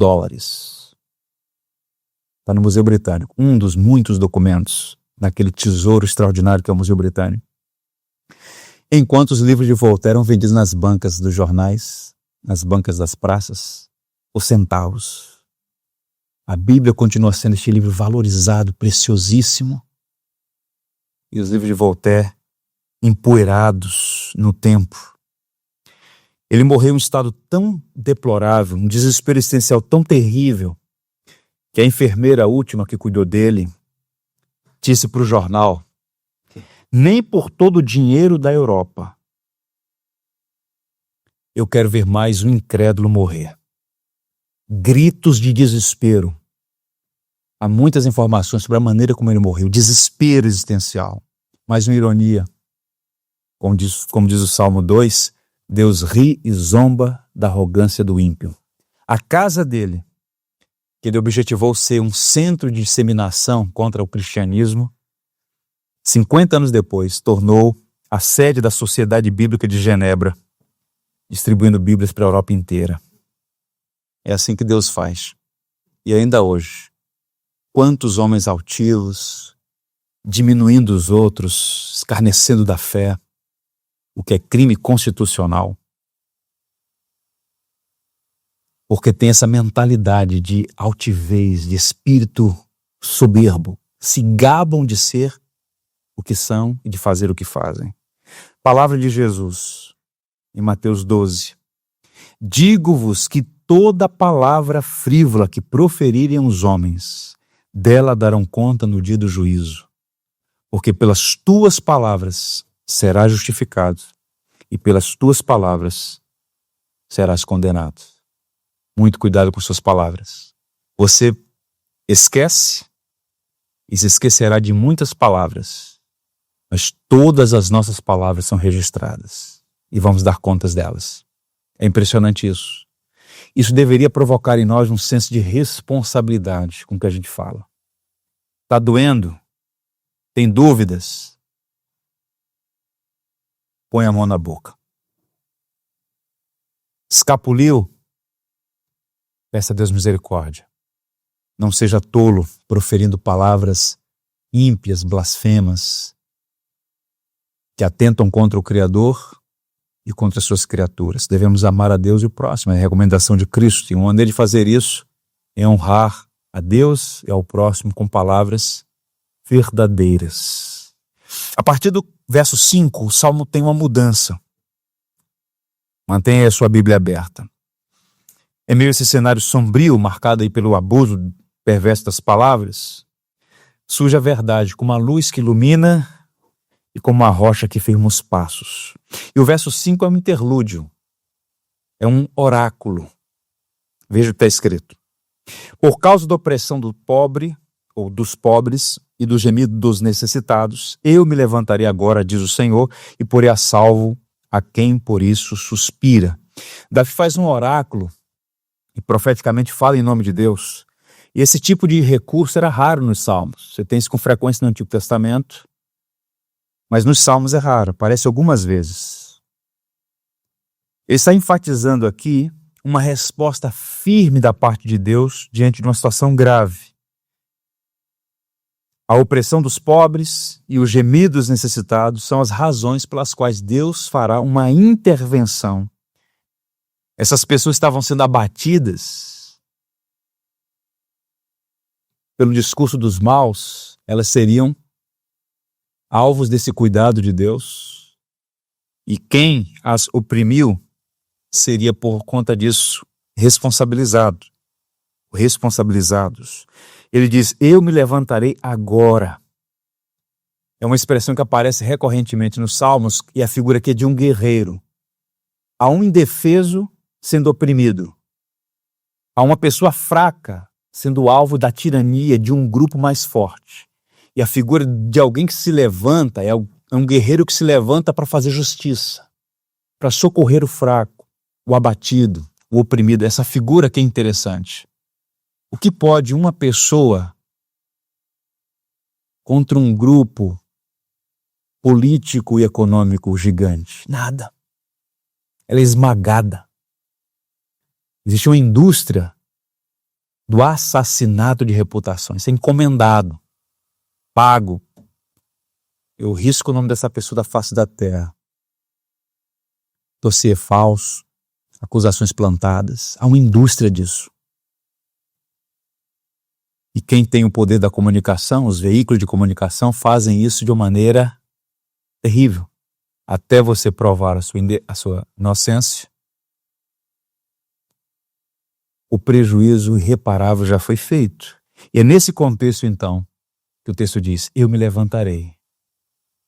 Está no Museu Britânico, um dos muitos documentos daquele tesouro extraordinário que é o Museu Britânico. Enquanto os livros de Voltaire eram vendidos nas bancas dos jornais, nas bancas das praças, por centavos. A Bíblia continua sendo este livro valorizado, preciosíssimo, e os livros de Voltaire empoeirados no tempo. Ele morreu em um estado tão deplorável, um desespero existencial tão terrível, que a enfermeira última que cuidou dele disse para o jornal: nem por todo o dinheiro da Europa eu quero ver mais um incrédulo morrer. Gritos de desespero. Há muitas informações sobre a maneira como ele morreu, desespero existencial. Mas uma ironia, como diz o Salmo 2, Deus ri e zomba da arrogância do ímpio. A casa dele, que ele objetivou ser um centro de disseminação contra o cristianismo, 50 anos depois, tornou a sede da Sociedade Bíblica de Genebra, distribuindo Bíblias para a Europa inteira. É assim que Deus faz. E ainda hoje, quantos homens altivos, diminuindo os outros, escarnecendo da fé, o que é crime constitucional, porque tem essa mentalidade de altivez, de espírito soberbo, se gabam de ser o que são e de fazer o que fazem. Palavra de Jesus, em Mateus 12. Digo-vos que toda palavra frívola que proferirem os homens, dela darão conta no dia do juízo. Porque pelas tuas palavras serás justificado, e pelas tuas palavras serás condenado. Muito cuidado com suas palavras. Você esquece e se esquecerá de muitas palavras, mas todas as nossas palavras são registradas e vamos dar contas delas. É impressionante isso. Isso deveria provocar em nós um senso de responsabilidade com o que a gente fala. Está doendo? Tem dúvidas? Põe a mão na boca. Escapuliu? Peça a Deus misericórdia. Não seja tolo proferindo palavras ímpias, blasfemas, que atentam contra o Criador e contra as suas criaturas. Devemos amar a Deus e o próximo. É a recomendação de Cristo. E uma maneira de fazer isso é honrar a Deus e ao próximo com palavras verdadeiras. A partir do verso 5, o Salmo tem uma mudança. Mantenha a sua Bíblia aberta. Em meio a esse cenário sombrio, marcado aí pelo abuso perverso das palavras, surge a verdade como a luz que ilumina e como a rocha que firma os passos. E o verso 5 é um interlúdio, é um oráculo. Veja o que está escrito. Por causa da opressão do pobre, ou dos pobres, e do gemido dos necessitados, eu me levantarei agora, diz o Senhor, e porei a salvo a quem por isso suspira. Davi faz um oráculo e profeticamente fala em nome de Deus. E esse tipo de recurso era raro nos Salmos. Você tem isso com frequência no Antigo Testamento, mas nos Salmos é raro, aparece algumas vezes. Ele está enfatizando aqui uma resposta firme da parte de Deus diante de uma situação grave. A opressão dos pobres e o gemido dos necessitados são as razões pelas quais Deus fará uma intervenção. Essas pessoas estavam sendo abatidas pelo discurso dos maus, elas seriam alvos desse cuidado de Deus, e quem as oprimiu seria por conta disso responsabilizados. Ele diz, eu me levantarei agora. É uma expressão que aparece recorrentemente nos Salmos, e a figura aqui é de um guerreiro. Há um indefeso sendo oprimido. Há uma pessoa fraca sendo alvo da tirania de um grupo mais forte. E a figura de alguém que se levanta é um guerreiro que se levanta para fazer justiça, para socorrer o fraco, o abatido, o oprimido. Essa figura que é interessante. O que pode uma pessoa contra um grupo político e econômico gigante? Nada. Ela é esmagada. Existe uma indústria do assassinato de reputações. Isso é encomendado, pago. Eu risco o nome dessa pessoa da face da terra. Dossiê falso, acusações plantadas. Há uma indústria disso. E quem tem o poder da comunicação, os veículos de comunicação, fazem isso de uma maneira terrível. Até você provar a sua inocência, o prejuízo irreparável já foi feito. E é nesse contexto, então, que o texto diz: eu me levantarei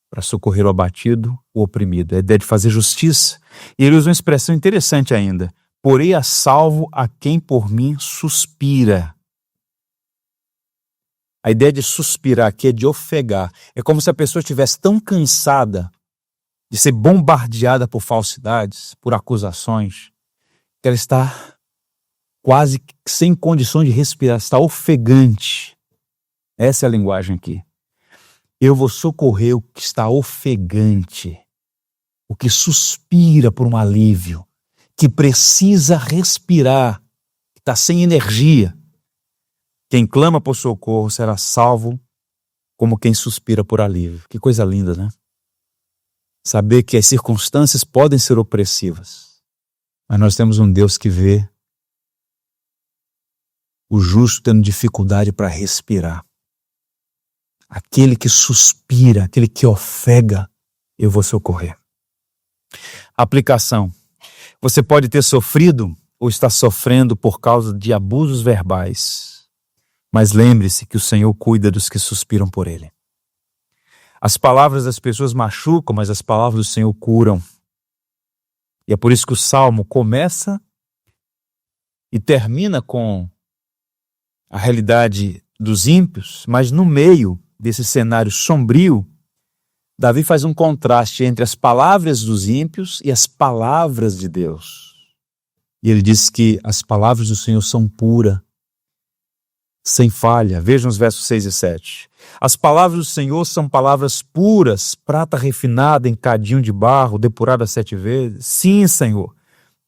para socorrer o abatido, o oprimido. É a ideia de fazer justiça. E ele usa uma expressão interessante ainda: porei a salvo a quem por mim suspira. A ideia de suspirar aqui é de ofegar. É como se a pessoa estivesse tão cansada de ser bombardeada por falsidades, por acusações, que ela está quase sem condições de respirar, está ofegante. Essa é a linguagem aqui. Eu vou socorrer o que está ofegante, o que suspira por um alívio, que precisa respirar, que está sem energia. Quem clama por socorro será salvo como quem suspira por alívio. Que coisa linda, né? Saber que as circunstâncias podem ser opressivas, mas nós temos um Deus que vê o justo tendo dificuldade para respirar. Aquele que suspira, aquele que ofega, eu vou socorrer. Aplicação. Você pode ter sofrido ou está sofrendo por causa de abusos verbais. Mas lembre-se que o Senhor cuida dos que suspiram por Ele. As palavras das pessoas machucam, mas as palavras do Senhor curam. E é por isso que o Salmo começa e termina com a realidade dos ímpios, mas no meio desse cenário sombrio, Davi faz um contraste entre as palavras dos ímpios e as palavras de Deus. E ele diz que as palavras do Senhor são puras, sem falha. Vejam os versos 6 e 7. As palavras do Senhor são palavras puras, prata refinada em cadinho de barro, depurada 7 vezes. Sim, Senhor,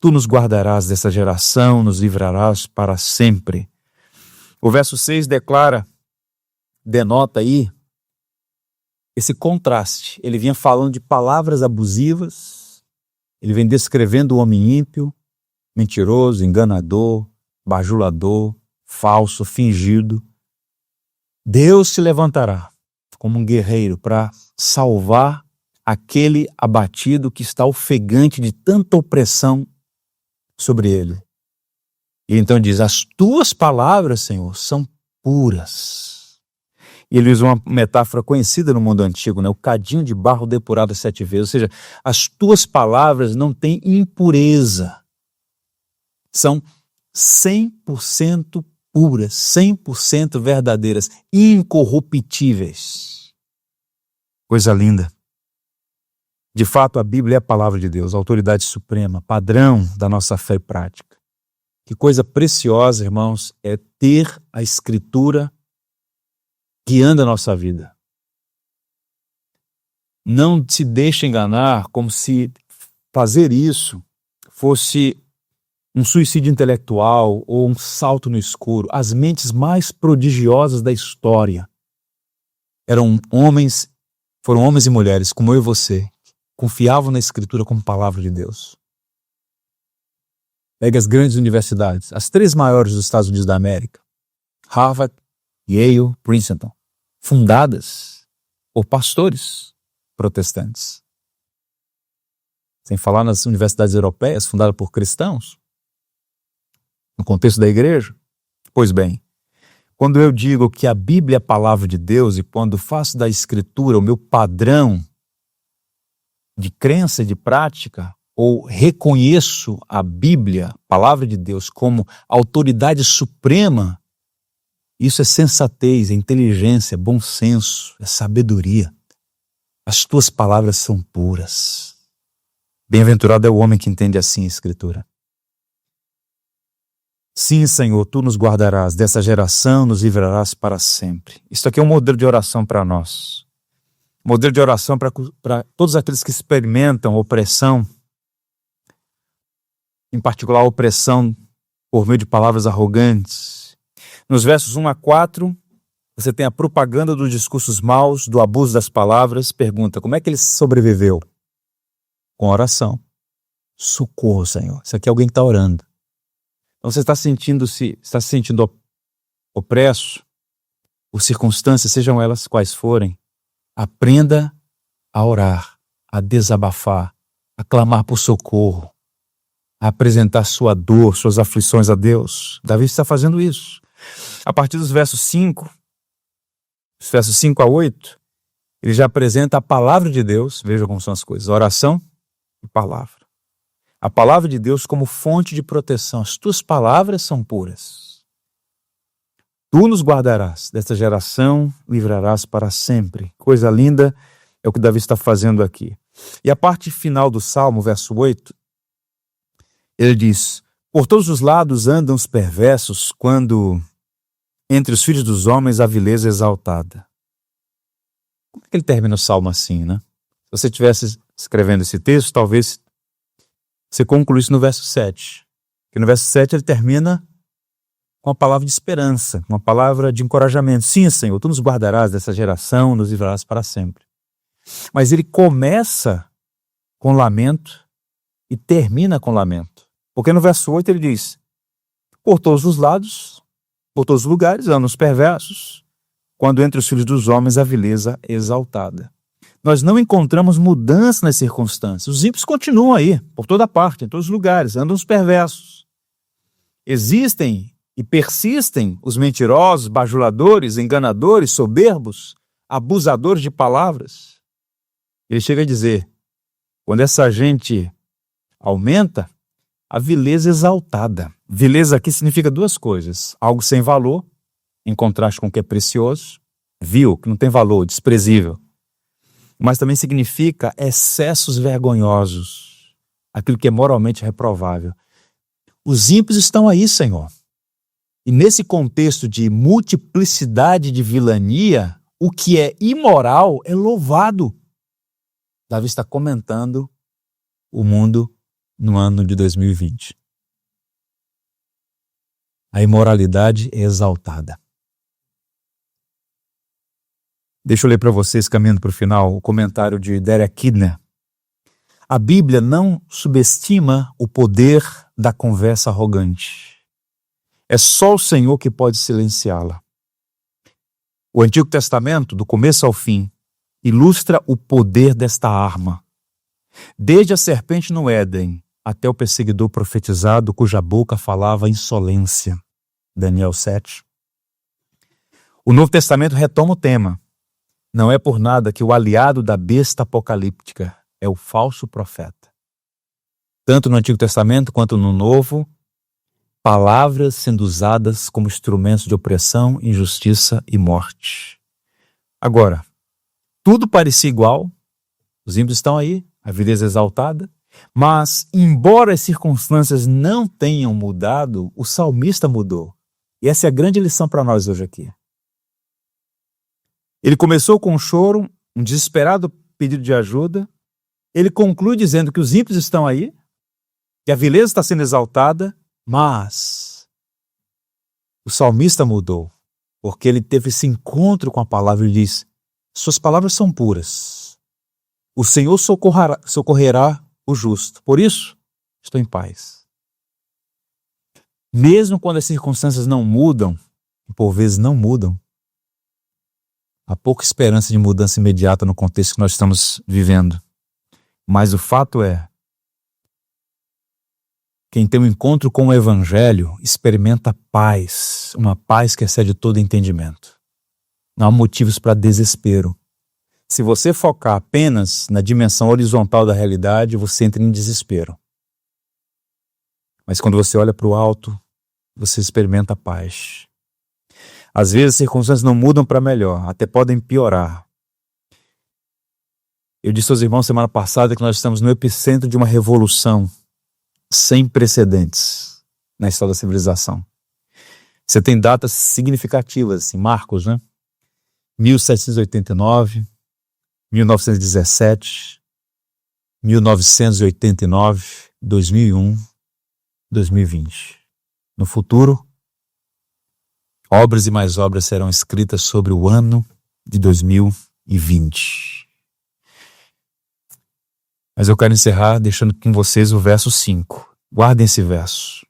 Tu nos guardarás dessa geração, nos livrarás para sempre. O verso 6 denota aí esse contraste. Ele vinha falando de palavras abusivas, ele vem descrevendo o homem ímpio, mentiroso, enganador, bajulador, falso, fingido. Deus se levantará como um guerreiro para salvar aquele abatido que está ofegante de tanta opressão sobre ele. E então diz: as tuas palavras, Senhor, são puras. E ele usa uma metáfora conhecida no mundo antigo, né? O cadinho de barro depurado 7 vezes. Ou seja, as tuas palavras não têm impureza. São 100% puras, 100% verdadeiras, incorruptíveis. Coisa linda. De fato, a Bíblia é a palavra de Deus, a autoridade suprema, padrão da nossa fé e prática. Que coisa preciosa, irmãos, é ter a Escritura guiando a nossa vida. Não se deixe enganar como se fazer isso fosse um suicídio intelectual ou um salto no escuro. As mentes mais prodigiosas da história foram homens e mulheres como eu e você, que confiavam na Escritura como palavra de Deus. Pega as grandes universidades, as 3 maiores dos Estados Unidos da América, Harvard, Yale, Princeton, fundadas por pastores protestantes. Sem falar nas universidades europeias, fundadas por cristãos, no contexto da igreja. Pois bem, quando eu digo que a Bíblia é a palavra de Deus e quando faço da Escritura o meu padrão de crença e de prática, ou reconheço a Bíblia, a palavra de Deus, como autoridade suprema, isso é sensatez, é inteligência, é bom senso, é sabedoria. As tuas palavras são puras. Bem-aventurado é o homem que entende assim a Escritura. Sim, Senhor, Tu nos guardarás, dessa geração nos livrarás para sempre. Isso aqui é um modelo de oração para nós. Modelo de oração para todos aqueles que experimentam opressão, em particular a opressão por meio de palavras arrogantes. Nos versos 1 a 4, você tem a propaganda dos discursos maus, do abuso das palavras. Pergunta, como é que ele sobreviveu? Com oração. Socorro, Senhor. Isso aqui é alguém que está orando. Então você está se sentindo opresso por circunstâncias, sejam elas quais forem. Aprenda a orar, a desabafar, a clamar por socorro, a apresentar sua dor, suas aflições a Deus. Davi está fazendo isso. A partir dos versos 5 a 8, ele já apresenta a palavra de Deus. Veja como são as coisas, oração e palavra. A palavra de Deus como fonte de proteção. As tuas palavras são puras. Tu nos guardarás, desta geração livrarás para sempre. Coisa linda é o que Davi está fazendo aqui. E a parte final do Salmo, verso 8, ele diz, por todos os lados andam os perversos, quando entre os filhos dos homens a vileza é exaltada. Como é que ele termina o Salmo assim, né? Se você estivesse escrevendo esse texto, talvez você concluísse no verso 7. Porque no verso 7 ele termina com uma palavra de esperança, uma palavra de encorajamento. Sim, Senhor, Tu nos guardarás dessa geração, nos livrarás para sempre. Mas ele começa com lamento e termina com lamento. Porque no verso 8 ele diz, por todos os lados, por todos os lugares, andam os perversos, quando entre os filhos dos homens a vileza é exaltada. Nós não encontramos mudança nas circunstâncias. Os ímpios continuam aí, por toda parte, em todos os lugares, andam os perversos. Existem e persistem os mentirosos, bajuladores, enganadores, soberbos, abusadores de palavras. Ele chega a dizer, quando essa gente aumenta, a vileza é exaltada. Vileza aqui significa duas coisas. Algo sem valor, em contraste com o que é precioso. Vil, que não tem valor, desprezível. Mas também significa excessos vergonhosos. Aquilo que é moralmente reprovável. Os ímpios estão aí, Senhor. E nesse contexto de multiplicidade de vilania, o que é imoral é louvado. Davi está comentando o mundo no ano de 2020. A imoralidade é exaltada. Deixa eu ler para vocês, caminhando para o final, o comentário de Derek Kidner. A Bíblia não subestima o poder da conversa arrogante. É só o Senhor que pode silenciá-la. O Antigo Testamento, do começo ao fim, ilustra o poder desta arma. Desde a serpente no Éden até o perseguidor profetizado cuja boca falava insolência. Daniel 7. O Novo Testamento retoma o tema. Não é por nada que o aliado da besta apocalíptica é o falso profeta. Tanto no Antigo Testamento quanto no Novo, palavras sendo usadas como instrumentos de opressão, injustiça e morte. Agora, tudo parecia igual, os ímpios estão aí, a vileza exaltada, mas, embora as circunstâncias não tenham mudado, o salmista mudou. E essa é a grande lição para nós hoje aqui. Ele começou com um choro, um desesperado pedido de ajuda. Ele conclui dizendo que os ímpios estão aí, que a vileza está sendo exaltada, mas o salmista mudou, porque ele teve esse encontro com a palavra e diz, suas palavras são puras. O Senhor socorrerá o justo. Por isso, estou em paz. Mesmo quando as circunstâncias não mudam, e por vezes não mudam, há pouca esperança de mudança imediata no contexto que nós estamos vivendo. Mas o fato é, quem tem um encontro com o Evangelho experimenta paz, uma paz que excede todo entendimento. Não há motivos para desespero. Se você focar apenas na dimensão horizontal da realidade, você entra em desespero. Mas quando você olha para o alto, você experimenta a paz. Às vezes as circunstâncias não mudam para melhor, até podem piorar. Eu disse aos irmãos semana passada que nós estamos no epicentro de uma revolução sem precedentes na história da civilização. Você tem datas significativas, assim, marcos, né? 1789, 1917, 1989, 2001, 2020. No futuro, obras e mais obras serão escritas sobre o ano de 2020. Mas eu quero encerrar deixando com vocês o verso 5. Guardem esse verso.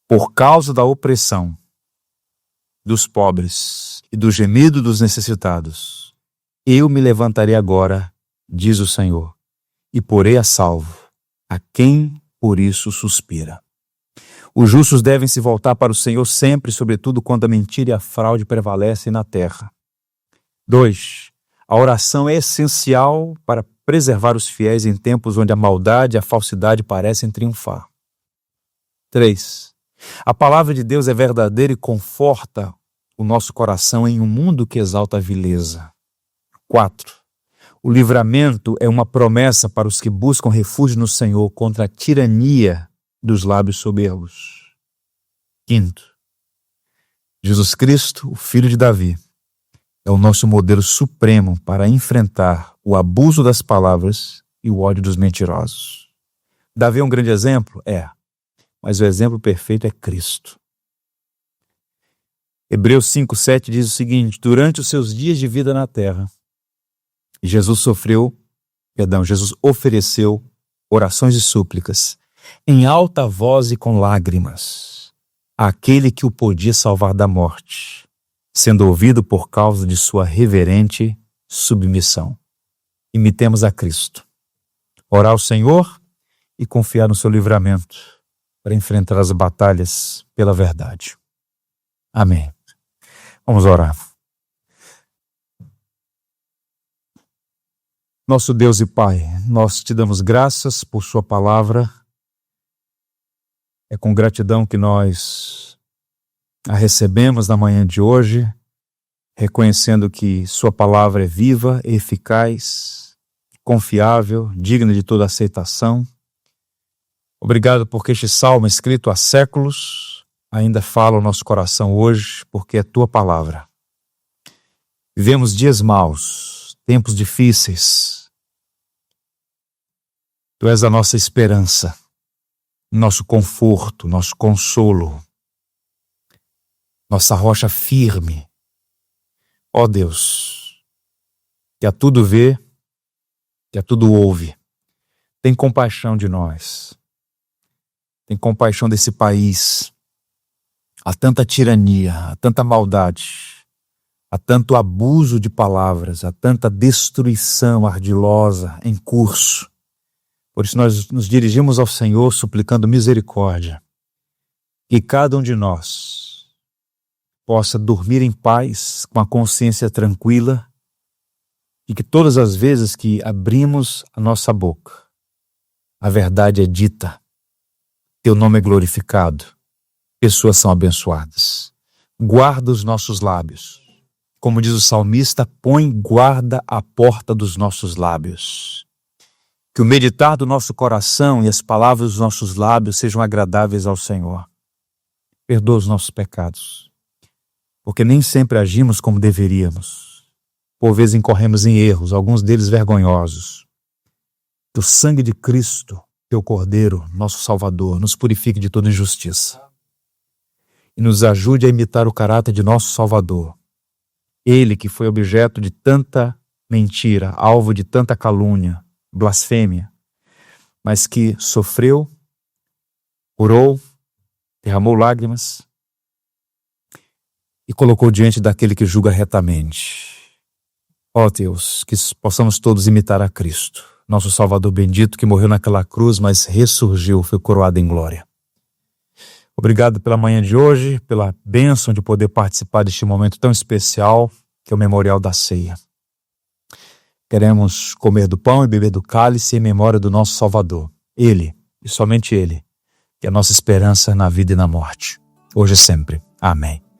Por causa da opressão dos pobres e do gemido dos necessitados, eu me levantarei agora, diz o Senhor, e porei a salvo a quem por isso suspira. Os justos devem se voltar para o Senhor sempre, sobretudo quando a mentira e a fraude prevalecem na terra. 2. A oração é essencial para preservar os fiéis em tempos onde a maldade e a falsidade parecem triunfar. 3. A palavra de Deus é verdadeira e conforta o nosso coração em um mundo que exalta a vileza. 4. O livramento é uma promessa para os que buscam refúgio no Senhor contra a tirania dos lábios soberbos. 5. Jesus Cristo, o Filho de Davi, é o nosso modelo supremo para enfrentar o abuso das palavras e o ódio dos mentirosos. Davi é um grande exemplo? É. Mas o exemplo perfeito é Cristo. Hebreus 5:7 diz o seguinte: durante os seus dias de vida na terra, Jesus ofereceu orações e súplicas em alta voz e com lágrimas àquele que o podia salvar da morte, sendo ouvido por causa de sua reverente submissão. Imitemos a Cristo. Orar ao Senhor e confiar no seu livramento para enfrentar as batalhas pela verdade. Amém. Vamos orar. Nosso Deus e Pai, nós te damos graças por sua palavra. É com gratidão que nós a recebemos na manhã de hoje, reconhecendo que sua palavra é viva, eficaz, confiável, digna de toda aceitação. Obrigado porque este salmo, escrito há séculos, ainda fala ao nosso coração hoje, porque é tua palavra. Vivemos dias maus, tempos difíceis. Tu és a nossa esperança, nosso conforto, nosso consolo, nossa rocha firme. Ó Deus, que a tudo vê, que a tudo ouve, tem compaixão de nós, tem compaixão desse país. Há tanta tirania, há tanta maldade, há tanto abuso de palavras, há tanta destruição ardilosa em curso. Por isso nós nos dirigimos ao Senhor suplicando misericórdia, que cada um de nós possa dormir em paz, com a consciência tranquila, e que todas as vezes que abrimos a nossa boca, a verdade é dita, teu nome é glorificado, pessoas são abençoadas. Guarda os nossos lábios. Como diz o salmista, põe guarda à porta dos nossos lábios. Que o meditar do nosso coração e as palavras dos nossos lábios sejam agradáveis ao Senhor. Perdoa os nossos pecados, porque nem sempre agimos como deveríamos. Por vezes incorremos em erros, alguns deles vergonhosos. Que o sangue de Cristo, teu Cordeiro, nosso Salvador, nos purifique de toda injustiça e nos ajude a imitar o caráter de nosso Salvador. Ele que foi objeto de tanta mentira, alvo de tanta calúnia, blasfêmia, mas que sofreu, orou, derramou lágrimas e colocou diante daquele que julga retamente. Ó Deus, que possamos todos imitar a Cristo, nosso Salvador bendito, que morreu naquela cruz, mas ressurgiu, foi coroado em glória. Obrigado pela manhã de hoje, pela bênção de poder participar deste momento tão especial, que é o memorial da ceia. queremos comer do pão e beber do cálice em memória do nosso Salvador. Ele, e somente Ele, que é a nossa esperança na vida e na morte, hoje e sempre. Amém.